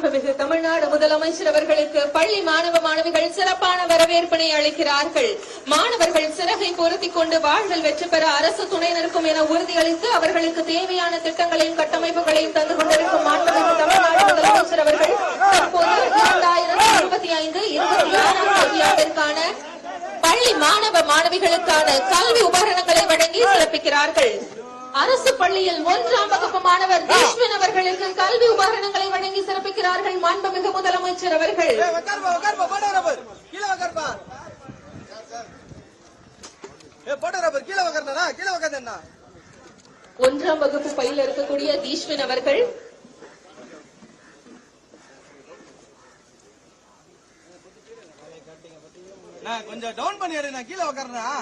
மாண்புமிகு தமிழ்நாடு முதலமைச்சர் அவர்களுக்கு பள்ளி மாணவ மாணவிகள் சிறப்பான வரவேற்பினை அளிக்கிறார்கள். மாணவர்கள் சிறகை பொருத்திக் கொண்டு வாழ்வில் வெற்றி பெற அரசு துணை நிற்கும் என உறுதியளித்து அவர்களுக்கு தேவையான திட்டங்களையும் கட்டமைப்புகளையும் தந்து கொண்டிருக்கும் மாண்புமிகு தமிழ்நாடு முதலமைச்சர் அவர்கள் தற்போது 2025-26 கல்வியாண்டிற்கான பள்ளி மாணவ மாணவிகளுக்கான கல்வி உபகரணங்களை வழங்கி சிறப்பிக்கிறார்கள். அரசு பள்ளியில் 1ஆம் வகுப்பு மாணவர் தீஷ்வன் அவர்களுக்கு கல்வி உபகரணங்களை வழங்கி சிறப்பிக்கிறார்கள் மாண்புமிகு முதலமைச்சர் அவர்கள். 1ஆம் வகுப்பு பயில இருக்கக்கூடிய தீஷ்வன் அவர்கள் கொஞ்சம் டவுன் பண்ணி எடு, நான் கீழே உட்கார்றேன்.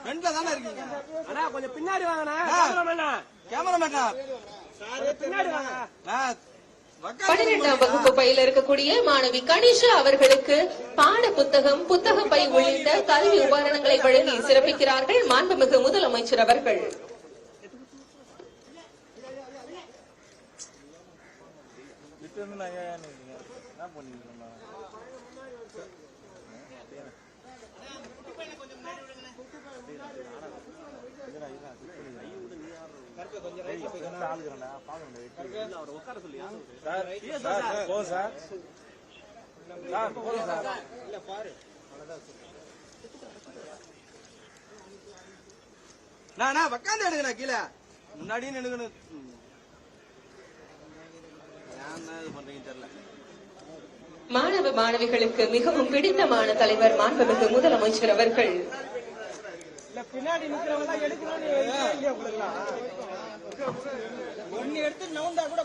ஃப்ரண்ட்ல தானே இருக்கீங்க. அண்ணா கொஞ்சம் பின்னாடி வாங்கண்ணா. கேமராமேன் பின்னாடி வாங்க. 12ஆம் வகுப்பு பயில இருக்கக்கூடிய மாணவி கனிஷா அவர்களுக்கு பாட புத்தகம், புத்தக பை உள்ளிட்ட கல்வி உபகரணங்களை வழங்கி சிறப்பிக்கிறார்கள் மாண்புமிகு முதலமைச்சர் அவர்கள். உட்காந்து எடுங்க, கீழே முன்னாடி எடுக்கணும். மாணவ மாணவிகளுக்கு மிகவும் பிடித்தமான தலைவர் மாண்புமிகு முதலமைச்சர் அவர்கள். பின்னாடி நிக்கிறவங்க எடுக்கணும். ஒன்னு எடுத்து நவுண்டா கூட